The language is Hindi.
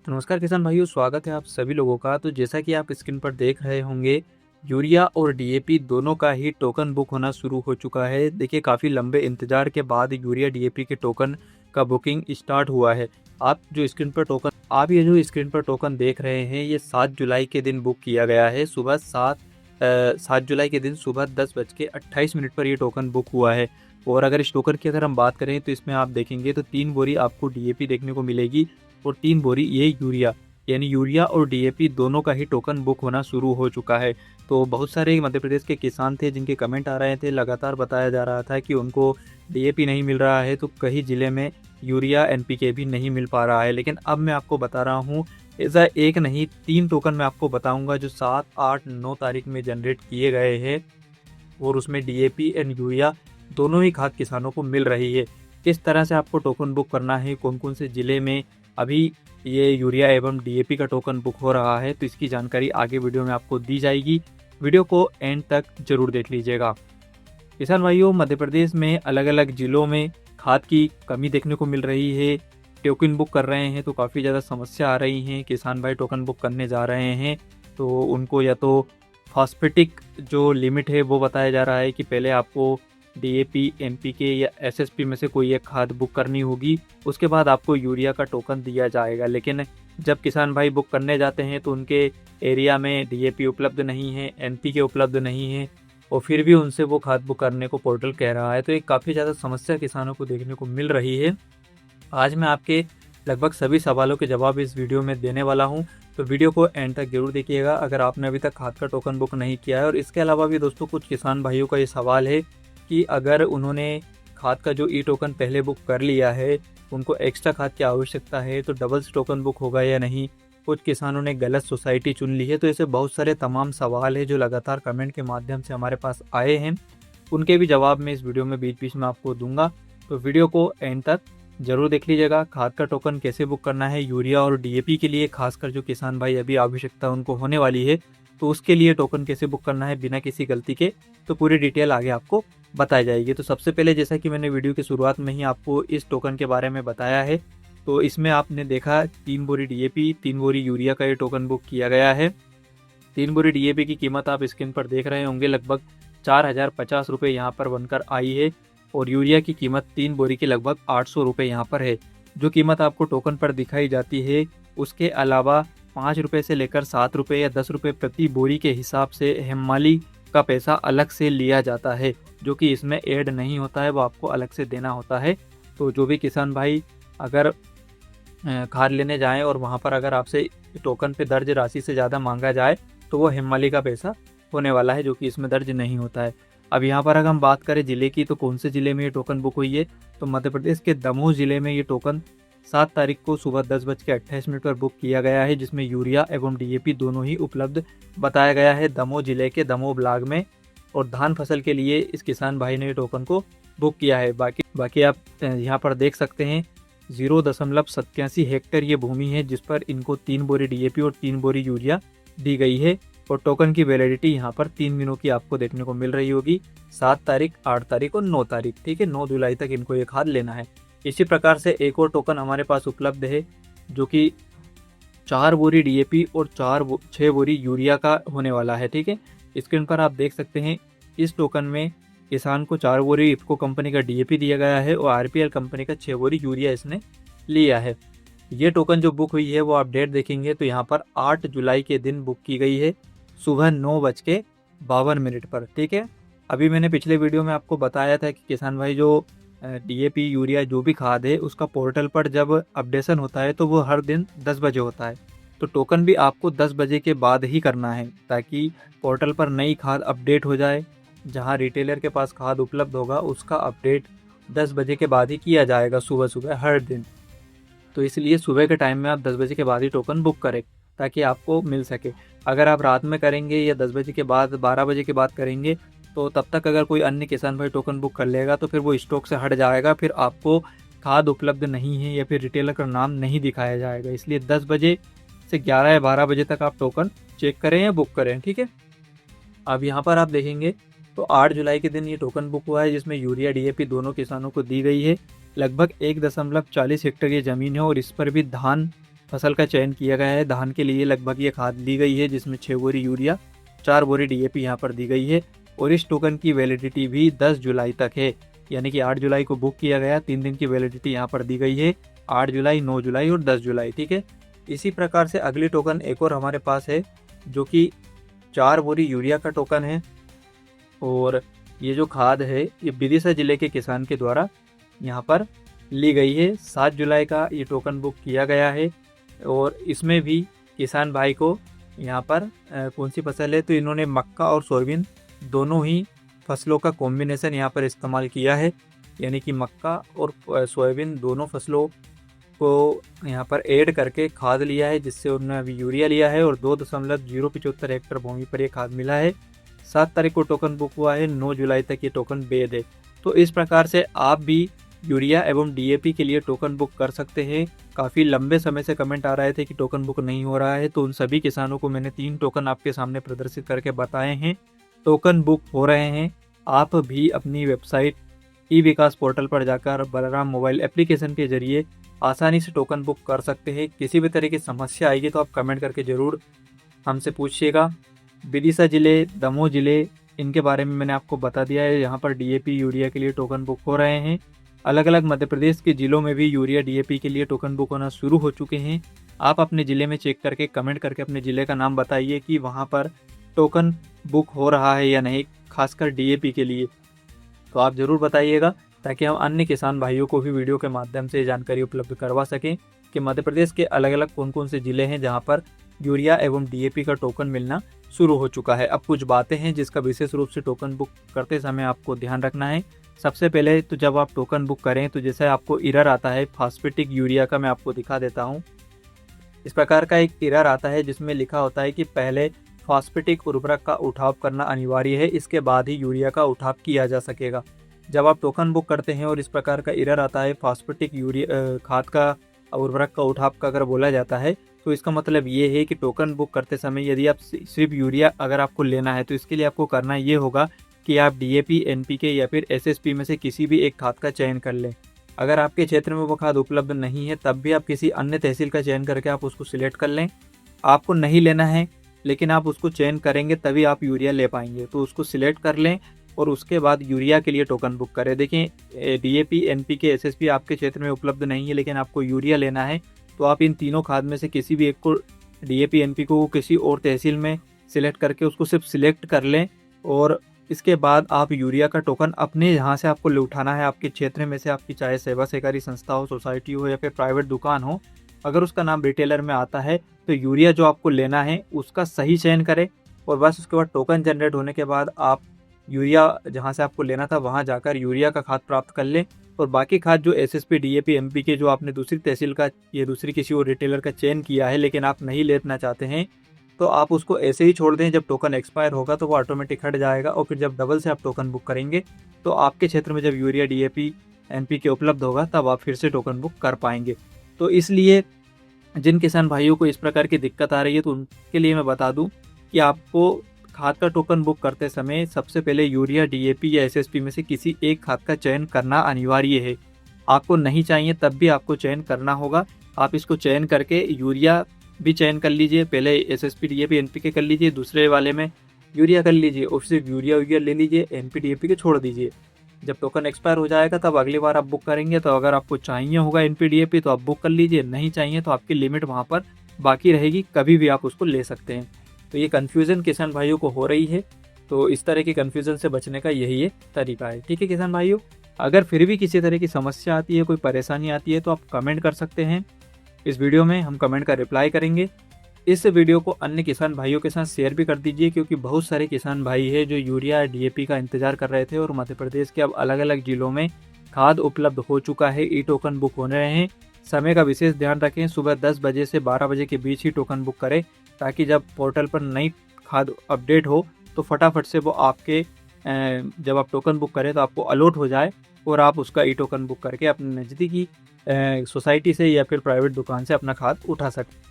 तो नमस्कार किसान भाइयों, स्वागत है आप सभी लोगों का। तो जैसा कि आप स्क्रीन पर देख रहे होंगे, यूरिया और डीएपी दोनों का ही टोकन बुक होना शुरू हो चुका है। देखिए, काफ़ी लंबे इंतजार के बाद यूरिया डीएपी के टोकन का बुकिंग स्टार्ट हुआ है। आप ये जो स्क्रीन पर टोकन देख रहे हैं, ये 7 जुलाई के दिन बुक किया गया है। 7 जुलाई के दिन सुबह 10:28 पर ये टोकन बुक हुआ है। और अगर इस टोकन की अगर हम बात करें तो इसमें आप देखेंगे तो 3 बोरी आपको डीएपी देखने को मिलेगी और 3 बोरी ये यूरिया, यानी यूरिया और डीएपी दोनों का ही टोकन बुक होना शुरू हो चुका है। तो बहुत सारे मध्य प्रदेश के किसान थे जिनके कमेंट आ रहे थे, लगातार बताया जा रहा था कि उनको डीएपी नहीं मिल रहा है, तो कई ज़िले में यूरिया एनपीके भी नहीं मिल पा रहा है। लेकिन अब मैं आपको बता रहा हूँ, ऐसा एक नहीं 3 टोकन मैं आपको बताऊंगा जो 7, 8, 9 तारीख में जनरेट किए गए हैं और उसमें डीएपी एंड यूरिया दोनों ही खाद किसानों को मिल रही है। किस तरह से आपको टोकन बुक करना है, कौन कौन से ज़िले में अभी ये यूरिया एवं डीएपी का टोकन बुक हो रहा है, तो इसकी जानकारी आगे वीडियो में आपको दी जाएगी। वीडियो को एंड तक जरूर देख लीजिएगा। किसान भाइयों, मध्य प्रदेश में अलग अलग ज़िलों में खाद की कमी देखने को मिल रही है। टोकन बुक कर रहे हैं तो काफ़ी ज़्यादा समस्या आ रही हैं। किसान भाई टोकन बुक करने जा रहे हैं तो उनको या तो फॉस्फेटिक जो लिमिट है वो बताया जा रहा है कि पहले आपको डीएपी, एनपीके या एसएसपी में से कोई एक खाद बुक करनी होगी, उसके बाद आपको यूरिया का टोकन दिया जाएगा। लेकिन जब किसान भाई बुक करने जाते हैं तो उनके एरिया में डीएपी उपलब्ध नहीं है, एनपीके उपलब्ध नहीं है और फिर भी उनसे वो खाद बुक करने को पोर्टल कह रहा है। तो एक काफ़ी ज़्यादा समस्या किसानों को देखने को मिल रही है। आज मैं आपके लगभग सभी सवालों के जवाब इस वीडियो में देने वाला हूं, तो वीडियो को एंड तक जरूर देखिएगा अगर आपने अभी तक खाद का टोकन बुक नहीं किया है। और इसके अलावा भी दोस्तों, कुछ किसान भाइयों का ये सवाल है कि अगर उन्होंने खाद का जो ई टोकन पहले बुक कर लिया है, उनको एक्स्ट्रा खाद की आवश्यकता है तो डबल से टोकन बुक होगा या नहीं। कुछ किसानों ने गलत सोसाइटी चुन ली है। तो ऐसे बहुत सारे तमाम सवाल है जो लगातार कमेंट के माध्यम से हमारे पास आए हैं, उनके भी जवाब मैं इस वीडियो में बीच बीच में आपको दूंगा। तो वीडियो को एंड तक जरूर देख लीजिएगा। खाद का टोकन कैसे बुक करना है यूरिया और डीएपी के लिए, खासकर जो किसान भाई अभी आवश्यकता उनको होने वाली है, तो उसके लिए टोकन कैसे बुक करना है बिना किसी गलती के, तो पूरी डिटेल आगे आपको बताई जाएगी। तो सबसे पहले, जैसा कि मैंने वीडियो की शुरुआत में ही आपको इस टोकन के बारे में बताया है, तो इसमें आपने देखा 3 बोरी डीएपी, 3 बोरी यूरिया का ये टोकन बुक किया गया है। 3 बोरी डीएपी की कीमत आप स्क्रीन पर देख रहे होंगे, लगभग 4,050 रुपये यहाँ पर बनकर आई है और यूरिया की कीमत 3 बोरी की लगभग 800 रुपये यहाँ पर है। जो कीमत आपको टोकन पर दिखाई जाती है, उसके अलावा 5 रुपये से लेकर 7 रुपये या 10 रुपये प्रति बोरी के हिसाब से हेमाली का पैसा अलग से लिया जाता है, जो कि इसमें ऐड नहीं होता है, वो आपको अलग से देना होता है। तो जो भी किसान भाई अगर खाद लेने जाएं और वहाँ पर अगर आपसे टोकन पे दर्ज राशि से ज़्यादा मांगा जाए तो वो हेमाली का पैसा होने वाला है, जो कि इसमें दर्ज नहीं होता है। अब यहाँ पर अगर हम बात करें ज़िले की, तो कौन से ज़िले में ये टोकन बुक हुई है, तो मध्य प्रदेश के दमोह ज़िले में ये टोकन 7 तारीख को सुबह 10:28 पर बुक किया गया है, जिसमें यूरिया एवं डीएपी दोनों ही उपलब्ध बताया गया है दमोह ज़िले के दमोह ब्लॉक में। और धान फसल के लिए इस किसान भाई ने टोकन को बुक किया है। बाकी आप यहाँ पर देख सकते हैं 0.87 हेक्टेयर ये भूमि है जिस पर इनको 3 बोरी डीएपी और 3 बोरी यूरिया दी गई है। और टोकन की वैलिडिटी यहाँ पर 3 दिनों की आपको देखने को मिल रही होगी, 7 तारीख, 8 तारीख और 9 तारीख। ठीक है, 9 जुलाई तक इनको ये खाद लेना है। इसी प्रकार से एक और टोकन हमारे पास उपलब्ध है जो कि 4 बोरी डीएपी और 6 बोरी यूरिया का होने वाला है। ठीक है, स्क्रीन पर आप देख सकते हैं इस टोकन में किसान को 4 बोरी इफको कंपनी का डीएपी दिया गया है और आरपीएल कंपनी का 6 बोरी यूरिया इसने लिया है। ये टोकन जो बुक हुई है वो आप डेट देखेंगे तो यहाँ पर 8 जुलाई के दिन बुक की गई है, सुबह 9:52 पर। ठीक है, अभी मैंने पिछले वीडियो में आपको बताया था कि किसान भाई जो डीएपी, यूरिया जो भी खाद है उसका पोर्टल पर जब अपडेशन होता है तो वो हर दिन 10 बजे होता है। तो टोकन भी आपको 10 बजे के बाद ही करना है ताकि पोर्टल पर नई खाद अपडेट हो जाए। जहां रिटेलर के पास खाद उपलब्ध होगा उसका अपडेट 10 बजे के बाद ही किया जाएगा, सुबह सुबह हर दिन। तो इसलिए सुबह के टाइम में आप 10 बजे के बाद ही टोकन बुक करें ताकि आपको मिल सके। अगर आप रात में करेंगे या 10 बजे के बाद, 12 बजे के बाद करेंगे, तो तब तक अगर कोई अन्य किसान भाई टोकन बुक कर लेगा तो फिर वो स्टॉक से हट जाएगा, फिर आपको खाद उपलब्ध नहीं है या फिर रिटेलर का नाम नहीं दिखाया जाएगा। इसलिए 10 बजे से 11 या 12 बजे तक आप टोकन चेक करें या बुक करें। ठीक है, अब यहाँ पर आप देखेंगे तो 8 जुलाई के दिन ये टोकन बुक हुआ है जिसमें यूरिया डीएपी दोनों किसानों को दी गई है। लगभग 1.40 हेक्टेयर ये ज़मीन है और इस पर भी धान फसल का चयन किया गया है। धान के लिए लगभग ये खाद ली गई है, जिसमें 6 बोरी यूरिया, 4 बोरी डीएपी यहाँ पर दी गई है। और इस टोकन की वैलिडिटी भी 10 जुलाई तक है, यानी कि 8 जुलाई को बुक किया गया, 3 दिन की वैलिडिटी यहाँ पर दी गई है, 8 जुलाई, 9 जुलाई और 10 जुलाई। ठीक है। इसी प्रकार से अगली टोकन एक और हमारे पास है, जो कि 4 बोरी यूरिया का टोकन है। और ये जो खाद है ये विदिशा जिले के किसान के द्वारा यहाँ पर ली गई है। 7 जुलाई का ये टोकन बुक किया गया है। और इसमें भी किसान भाई को यहाँ पर कौन सी फसल है, तो इन्होंने मक्का और सोयाबीन दोनों ही फसलों का कॉम्बिनेशन यहाँ पर इस्तेमाल किया है, यानी कि मक्का और सोयाबीन दोनों फसलों को यहाँ पर ऐड करके खाद लिया है, जिससे उन्होंने अभी यूरिया लिया है और 2.075 हेक्टर भूमि पर ये खाद मिला है। 7 तारीख को टोकन बुक हुआ है, 9 जुलाई तक ये टोकन वैध है। तो इस प्रकार से आप भी यूरिया एवं डीएपी के लिए टोकन बुक कर सकते हैं। काफ़ी लंबे समय से कमेंट आ रहे थे कि टोकन बुक नहीं हो रहा है, तो उन सभी किसानों को मैंने 3 टोकन आपके सामने प्रदर्शित करके बताए हैं। टोकन बुक हो रहे हैं। आप भी अपनी वेबसाइट ई विकास पोर्टल पर जाकर बलराम मोबाइल एप्लीकेशन के जरिए आसानी से टोकन बुक कर सकते हैं। किसी भी तरह की समस्या आएगी तो आप कमेंट करके ज़रूर हमसे पूछिएगा। विदिशा जिले, दमोह जिले, इनके बारे में मैंने आपको बता दिया है। यहाँ पर डीएपी यूरिया के लिए टोकन बुक हो रहे हैं। अलग अलग मध्य प्रदेश के ज़िलों में भी यूरिया डीएपी के लिए टोकन बुक होना शुरू हो चुके हैं। आप अपने ज़िले में चेक करके कमेंट करके अपने ज़िले का नाम बताइए कि वहाँ पर टोकन बुक हो रहा है या नहीं, खासकर डीएपी के लिए। तो आप ज़रूर बताइएगा, ताकि हम अन्य किसान भाइयों को भी वीडियो के माध्यम से जानकारी उपलब्ध करवा सकें कि मध्य प्रदेश के अलग अलग कौन कौन से ज़िले हैं जहाँ पर यूरिया एवं डीएपी का टोकन मिलना शुरू हो चुका है। अब कुछ बातें हैं जिसका विशेष रूप से टोकन बुक करते समय आपको ध्यान रखना है। सबसे पहले तो जब आप टोकन बुक करें तो जैसे आपको एरर आता है फॉस्फेटिक यूरिया का, मैं आपको दिखा देता हूँ। इस प्रकार का एक एरर आता है जिसमें लिखा होता है कि पहले फॉस्फेटिक उर्वरक का उठाव करना अनिवार्य है, इसके बाद ही यूरिया का उठाव किया जा सकेगा। जब आप टोकन बुक करते हैं और इस प्रकार का एरर आता है फॉस्फेटिक यूरिया खाद का उर्वरक का उठाव का अगर बोला जाता है, तो इसका मतलब ये है कि टोकन बुक करते समय यदि आप सिर्फ यूरिया अगर आपको लेना है, तो इसके लिए आपको करना ये होगा कि आप डीएपी, एनपीके या फिर एसएसपी में से किसी भी एक खाद का चयन कर लें। अगर आपके क्षेत्र में वो खाद उपलब्ध नहीं है, तब भी आप किसी अन्य तहसील का चयन करके आप उसको सिलेक्ट कर लें। आपको नहीं लेना है लेकिन आप उसको चयन करेंगे तभी आप यूरिया ले पाएंगे, तो उसको सिलेक्ट कर लें और उसके बाद यूरिया के लिए टोकन बुक करें। देखिए, डीएपी, एनपीके, एसएसपी आपके क्षेत्र में उपलब्ध नहीं है लेकिन आपको यूरिया लेना है, तो आप इन तीनों खाद में से किसी भी एक को, डीएपी, एनपीके को किसी और तहसील में सिलेक्ट करके उसको सिर्फ सिलेक्ट कर लें। और इसके बाद आप यूरिया का टोकन अपने यहाँ से आपको ले उठाना है। आपके क्षेत्र में से आपकी चाहे सेवा सहकारी संस्था हो, सोसाइटी हो या फिर प्राइवेट दुकान हो, अगर उसका नाम रिटेलर में आता है तो यूरिया जो आपको लेना है उसका सही चयन करें। और बस उसके बाद टोकन जनरेट होने के बाद आप यूरिया जहाँ से आपको लेना था वहाँ जाकर यूरिया का खाद प्राप्त कर लें। और बाकी खाद जो एसएसपी, डीएपी, एमपीके जो आपने दूसरी तहसील का या दूसरी किसी और रिटेलर का चयन किया है लेकिन आप नहीं लेना चाहते हैं, तो आप उसको ऐसे ही छोड़ दें। जब टोकन एक्सपायर होगा तो वो ऑटोमेटिक हट जाएगा और फिर जब डबल से आप टोकन बुक करेंगे तो आपके क्षेत्र में जब यूरिया, डीएपी, एनपीके उपलब्ध होगा तब आप फिर से टोकन बुक कर पाएंगे। तो इसलिए जिन किसान भाइयों को इस प्रकार की दिक्कत आ रही है तो उनके लिए मैं बता दूं कि आपको खाद का टोकन बुक करते समय सबसे पहले यूरिया, डीएपी या एसएसपी में से किसी एक खाद का चयन करना अनिवार्य है। आपको नहीं चाहिए तब भी आपको चयन करना होगा। आप इसको चयन करके यूरिया भी चयन कर लीजिए, पहले एसएसपी, डीएपी, एनपीके कर लीजिए, दूसरे वाले में यूरिया कर लीजिए और सिर्फ यूरिया ले लीजिए, एनपी, डीएपी के छोड़ दीजिए। जब टोकन एक्सपायर हो जाएगा तब अगली बार आप बुक करेंगे तो अगर आपको चाहिए होगा एनपी, डीएपी तो आप बुक कर लीजिए, नहीं चाहिए तो आपकी लिमिट वहाँ पर बाकी रहेगी, कभी भी आप उसको ले सकते हैं। तो ये कन्फ्यूज़न किसान भाइयों को हो रही है, तो इस तरह की कन्फ्यूज़न से बचने का यही एक तरीका है। ठीक है किसान भाइयों, अगर फिर भी किसी तरह की समस्या आती है, कोई परेशानी आती है तो आप कमेंट कर सकते हैं। इस वीडियो में हम कमेंट का रिप्लाई करेंगे। इस वीडियो को अन्य किसान भाइयों के साथ शेयर भी कर दीजिए, क्योंकि बहुत सारे किसान भाई हैं जो यूरिया, डीएपी का इंतजार कर रहे थे और मध्य प्रदेश के अब अलग अलग जिलों में खाद उपलब्ध हो चुका है। ई टोकन बुक होने रहे हैं। समय का विशेष ध्यान रखें, सुबह 10 बजे से 12 बजे के बीच ही टोकन बुक करें, ताकि जब पोर्टल पर नई खाद अपडेट हो तो फटाफट से वो आपके जब आप टोकन बुक करें तो आपको अलॉट हो जाए और आप उसका ई टोकन बुक करके अपने नज़दीकी सोसाइटी से या फिर प्राइवेट दुकान से अपना खाद उठा सकते।